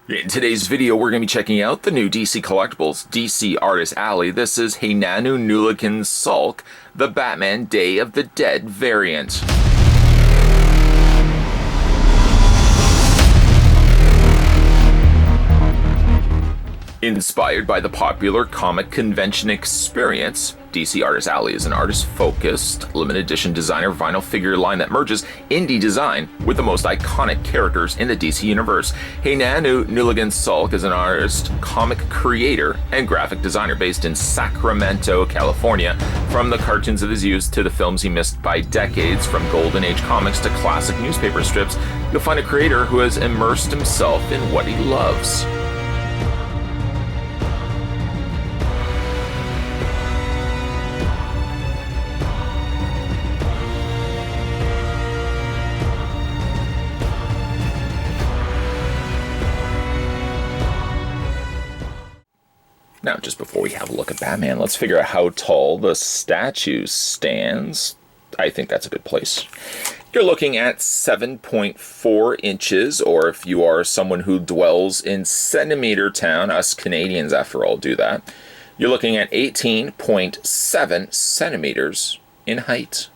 In today's video, we're going to be checking out the new DC Collectibles DC Artist Alley. This is Hainanu Nooligan Saulque, the Batman Day of the Dead variant. Inspired by the popular comic convention experience, DC Artist Alley is an artist-focused, limited edition designer vinyl figure line that merges indie design with the most iconic characters in the DC universe. Hainanu Nooligan Saulque is an artist, comic creator, and graphic designer based in Sacramento, California. From the cartoons of his youth to the films he missed by decades, from Golden Age comics to classic newspaper strips, you'll find a creator who has immersed himself in what he loves. Now, just before we have a look at Batman, let's figure out how tall the statue stands. I think that's a good place. You're looking at 7.4 inches, or if you are someone who dwells in Centimeter Town, us Canadians, after all, do that, you're looking at 18.7 centimeters in height.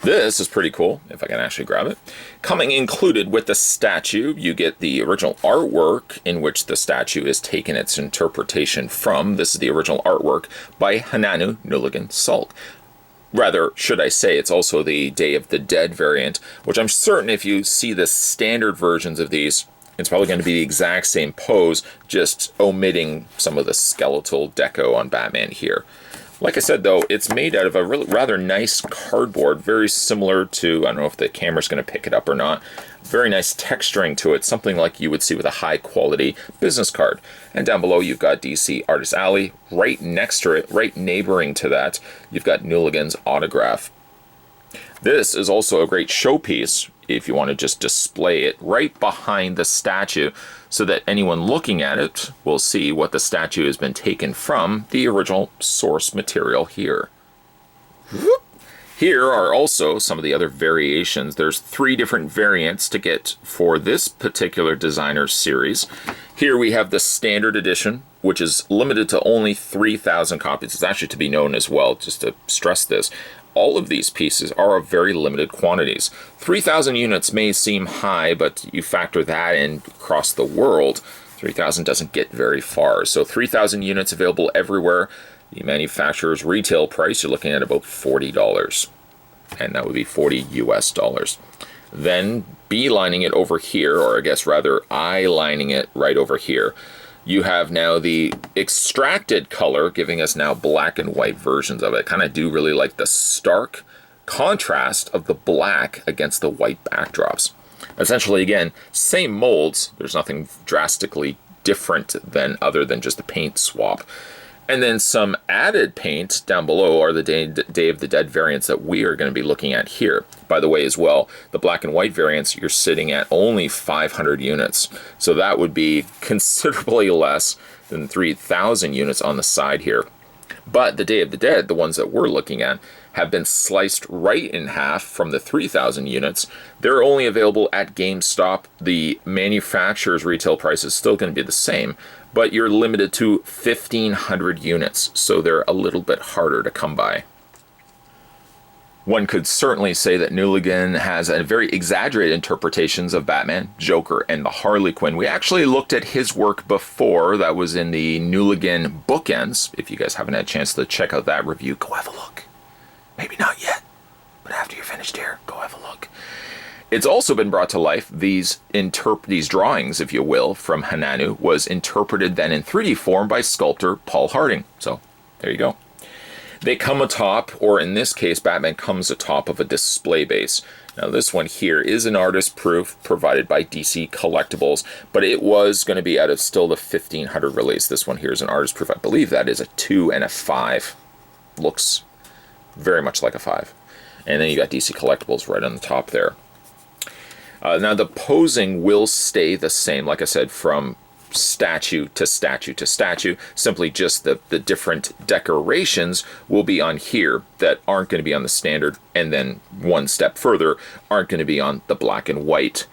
This is pretty cool, if I can actually grab it. Coming included with the statue, you get the original artwork in which the statue is taken its interpretation from. This is the original artwork by Hainanu Nooligan Saulque. Rather, should I say, it's also the Day of the Dead variant, which I'm certain if you see the standard versions of these, it's probably going to be the exact same pose, just omitting some of the skeletal deco on Batman here. Like I said, though, it's made out of a rather nice cardboard, very similar to, I don't know if the camera's going to pick it up or not, very nice texturing to it, something like you would see with a high-quality business card. And down below, you've got DC Artist Alley. Right next to it, right neighboring to that, you've got Nooligan's autograph. This is also a great showpiece if you want to just display it right behind the statue so that anyone looking at it will see what the statue has been taken from the original source material here. Here are also some of the other variations. There's 3 different variants to get for this particular designer series. Here we have the standard edition, which is limited to only 3,000 copies. It's actually to be known as well, just to stress this. All of these pieces are of very limited quantities. 3,000 units may seem high, but you factor that in across the world, 3,000 doesn't get very far. So 3,000 units available everywhere. The manufacturer's retail price, you're looking at about $40. And that would be 40 US dollars. Then beelining it over here, or I guess rather eye-lining it right over here, you have now the extracted color, giving us now black and white versions of it. Kind of do really like the stark contrast of the black against the white backdrops. Essentially, again, same molds. There's nothing drastically different than other than just the paint swap. And then some added paint down below are the Day of the Dead variants that we are going to be looking at here. By the way, as well, the black and white variants, you're sitting at only 500 units. So that would be considerably less than 3,000 units on the side here. But the Day of the Dead, the ones that we're looking at, have been sliced right in half from the 3,000 units. They're only available at Gamestop. The manufacturer's retail price is still going to be the same, but you're limited to 1,500 units, so they're a little bit harder to come by. One could certainly say that Nooligan has a very exaggerated interpretations of Batman, Joker, and the Harley Quinn. We actually looked at his work before. That was in the Nooligan Bookends. If you guys haven't had a chance to check out that review, go have a look. Maybe not yet, but after you're finished here, go have a look. It's also been brought to life. These drawings, if you will, from Hainanu was interpreted then in 3D form by sculptor Paul Harding. So there you go. They come atop, or in this case, Batman comes atop of a display base. Now this one here is an artist proof provided by DC Collectibles, but it was going to be out of still the 1,500 release. This one here is an artist proof. I believe that is a 2 and a 5. Looks very much like a 5. And then you got DC Collectibles right on the top there. Now the posing will stay the same, like I said, from statue to statue to statue. Simply just the different decorations will be on here that aren't going to be on the standard, and then one step further aren't going to be on the black and white.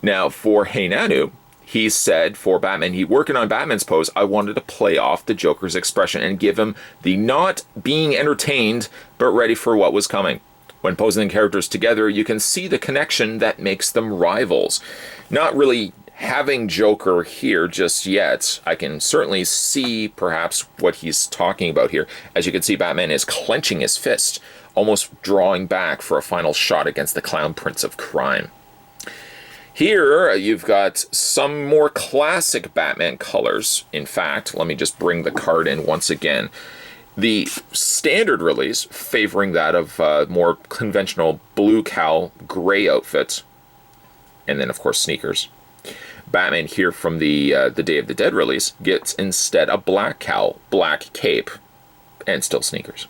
Now for Hainanu, he said for Batman, he working on Batman's pose, I wanted to play off the Joker's expression and give him the not being entertained, but ready for what was coming. When posing the characters together, you can see the connection that makes them rivals. Not really having Joker here just yet, I can certainly see perhaps what he's talking about here. As you can see, Batman is clenching his fist, almost drawing back for a final shot against the Clown Prince of Crime. Here, you've got some more classic Batman colors. In fact, let me just bring the card in once again. The standard release, favoring that of more conventional blue cowl, gray outfit, and then, of course, sneakers. Batman here from the Day of the Dead release gets instead a black cowl, black cape, and still sneakers.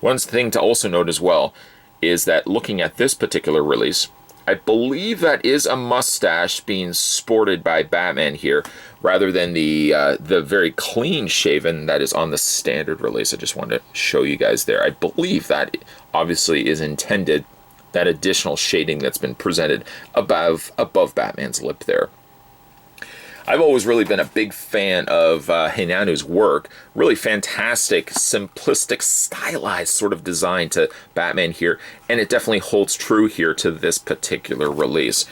One thing to also note as well is that looking at this particular release, I believe that is a mustache being sported by Batman here, rather than the very clean shaven that is on the standard release. I just wanted to show you guys there. I believe that obviously is intended, that additional shading that's been presented above Batman's lip there. I've always really been a big fan of Hainanu's work. Really fantastic, simplistic, stylized sort of design to Batman here, and it definitely holds true here to this particular release.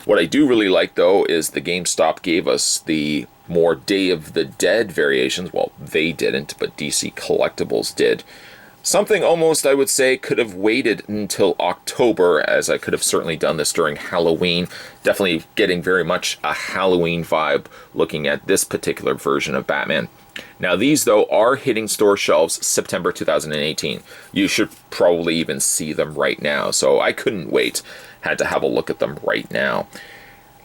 What I do really like, though, is the GameStop gave us the more Day of the Dead variations. Well, they didn't, but DC Collectibles did. Something almost, I would say, could have waited until October, as I could have certainly done this during Halloween. Definitely getting very much a Halloween vibe looking at this particular version of Batman. Now, these, though, are hitting store shelves September 2018. You should probably even see them right now, so I couldn't wait. Had to have a look at them right now.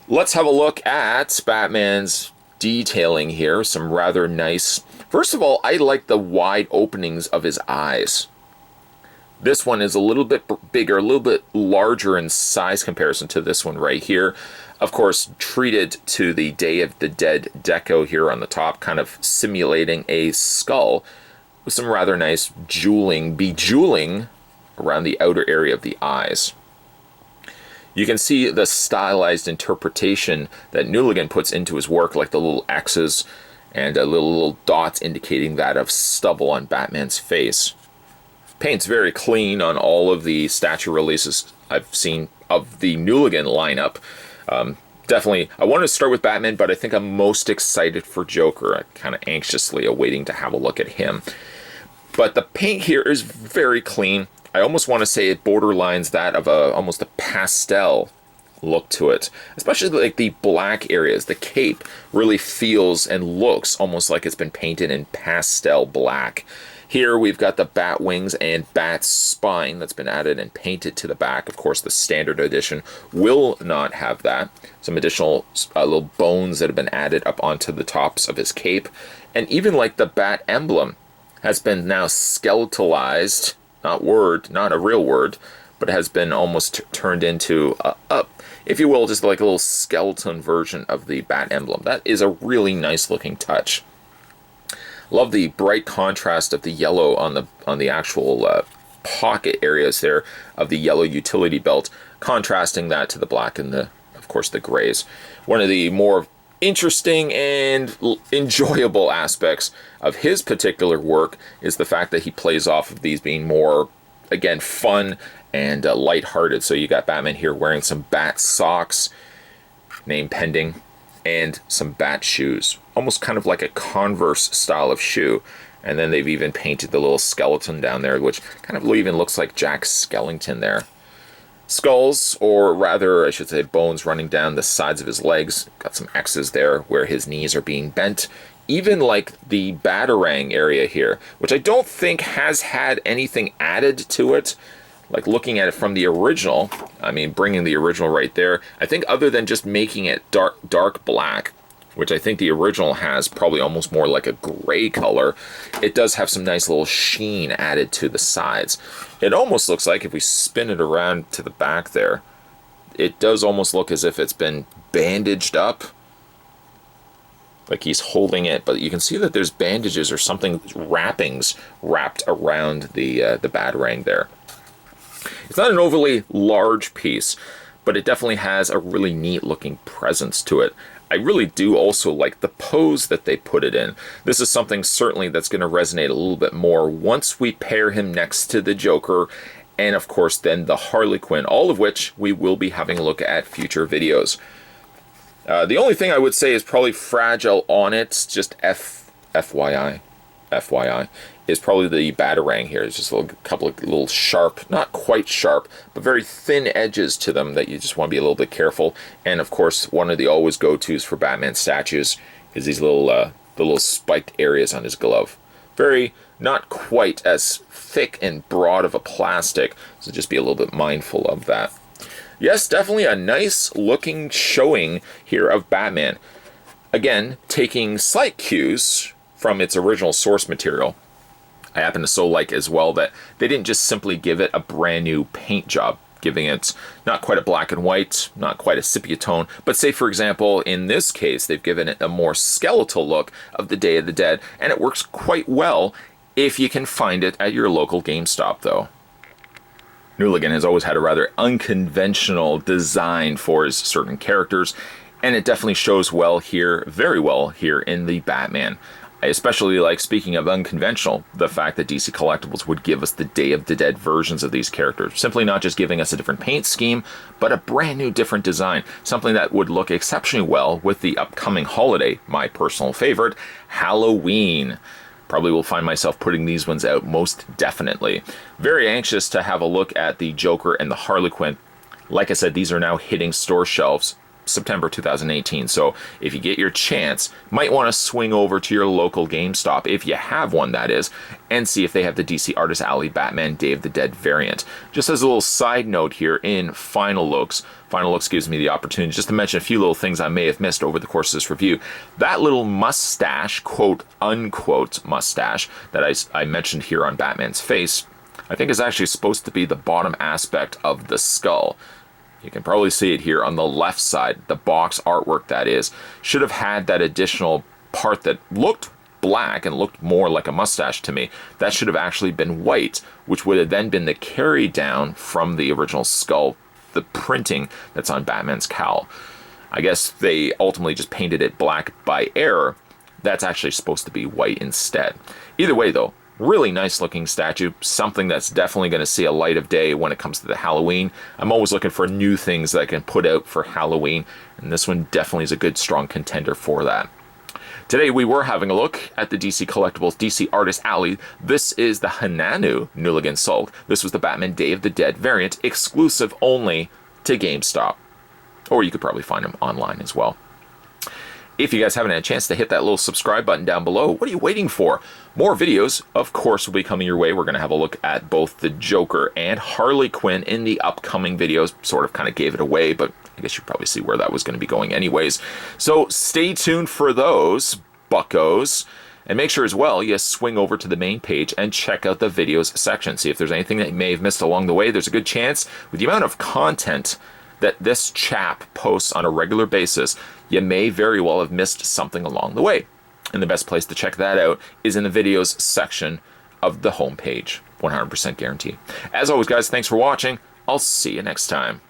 Let's have a look at Batman's detailing here. Some rather nice... First of all, I like the wide openings of his eyes. This one is a little bit bigger, a little bit larger in size comparison to this one right here. Of course, treated to the Day of the Dead deco here on the top, kind of simulating a skull with some rather nice bejeweling around the outer area of the eyes. You can see the stylized interpretation that Nooligan puts into his work, like the little X's and a little dots indicating that of stubble on Batman's face. Paint's very clean on all of the statue releases I've seen of the Nooligan lineup. Definitely, I wanted to start with Batman, but I think I'm most excited for Joker. I'm kind of anxiously awaiting to have a look at him. But the paint here is very clean. I almost want to say it borderlines that of almost a pastel look to it, especially like the black areas. The cape really feels and looks almost like it's been painted in pastel black. Here we've got the bat wings and bat spine that's been added and painted to the back. Of course, the standard edition will not have that. Some additional little bones that have been added up onto the tops of his cape, and even like the bat emblem has been now skeletalized. Not a real word, but has been almost turned into if you will, just like a little skeleton version of the bat emblem. That is a really nice looking touch. Love the bright contrast of the yellow on the actual pocket areas there of the yellow utility belt, contrasting that to the black and of course the grays. One of the more interesting and enjoyable aspects of his particular work is the fact that he plays off of these being more, again, fun and lighthearted. So you got Batman here wearing some bat socks, name pending, and some bat shoes. Almost kind of like a Converse style of shoe. And then they've even painted the little skeleton down there, which kind of even looks like Jack Skellington there. Skulls, or rather, I should say bones running down the sides of his legs. Got some X's there where his knees are being bent. Even like the Batarang area here, which I don't think has had anything added to it. Like looking at it from the original, I mean, bringing the original right there, I think other than just making it dark black, which I think the original has probably almost more like a gray color, it does have some nice little sheen added to the sides. It almost looks like, if we spin it around to the back there, it does almost look as if it's been bandaged up. Like he's holding it, but you can see that there's bandages or something, wrappings wrapped around the Batarang there. It's not an overly large piece, but it definitely has a really neat looking presence to it. I really do also like the pose that they put it in. This is something certainly that's going to resonate a little bit more once we pair him next to the Joker, and of course then the Harley Quinn, all of which we will be having a look at future videos. The only thing I would say is probably fragile on it, just FYI, is probably the Batarang here. It's just a couple of little sharp, not quite sharp, but very thin edges to them that you just want to be a little bit careful. And of course, one of the always go-tos for Batman statues is these little, the little spiked areas on his glove. Very, not quite as thick and broad of a plastic, so just be a little bit mindful of that. Yes, definitely a nice looking showing here of Batman. Again, taking slight cues from its original source material. I happen to so like as well that they didn't just simply give it a brand new paint job, giving it not quite a black and white, not quite a sepia tone, but say for example, in this case, they've given it a more skeletal look of the Day of the Dead, and it works quite well if you can find it at your local GameStop though. Nooligan has always had a rather unconventional design for his certain characters, and it definitely shows well here, very well here in the Batman. I especially like, speaking of unconventional, the fact that DC Collectibles would give us the Day of the Dead versions of these characters. Simply not just giving us a different paint scheme, but a brand new different design. Something that would look exceptionally well with the upcoming holiday, my personal favorite, Halloween. Probably will find myself putting these ones out most definitely. Very anxious to have a look at the Joker and the Harley Quinn. Like I said, these are now hitting store shelves September 2018, so if you get your chance, might want to swing over to your local GameStop, if you have one that is, and see if they have the DC Artist Alley Batman Day of the Dead variant. Just as a little side note here in Final Looks gives me the opportunity just to mention a few little things I may have missed over the course of this review. That little mustache, quote unquote mustache, that I mentioned here on Batman's face, I think is actually supposed to be the bottom aspect of the skull. You can probably see it here on the left side, the box artwork that is. Should have had that additional part that looked black and looked more like a mustache to me. That should have actually been white, which would have then been the carry down from the original skull, the printing that's on Batman's cowl. I guess they ultimately just painted it black by error. That's actually supposed to be white instead. Either way though, really nice looking statue, something that's definitely going to see a light of day when it comes to the Halloween. I'm always looking for new things that I can put out for Halloween, and this one definitely is a good strong contender for that. Today we were having a look at the DC Collectibles DC Artist Alley. This is the Hainanu Nooligan Saulque. This was the Batman Day of the Dead variant, exclusive only to GameStop. Or you could probably find them online as well. If you guys haven't had a chance to hit that little subscribe button down below, what are you waiting for? More videos, of course, will be coming your way. We're going to have a look at both the Joker and Harley Quinn in the upcoming videos. Sort of kind of gave it away, but I guess you probably see where that was going to be going anyways. So stay tuned for those, buckos. And make sure as well you swing over to the main page and check out the videos section. See if there's anything that you may have missed along the way. There's a good chance with the amount of content that this chap posts on a regular basis, you may very well have missed something along the way. And the best place to check that out is in the videos section of the homepage. 100% guaranteed. As always, guys, thanks for watching. I'll see you next time.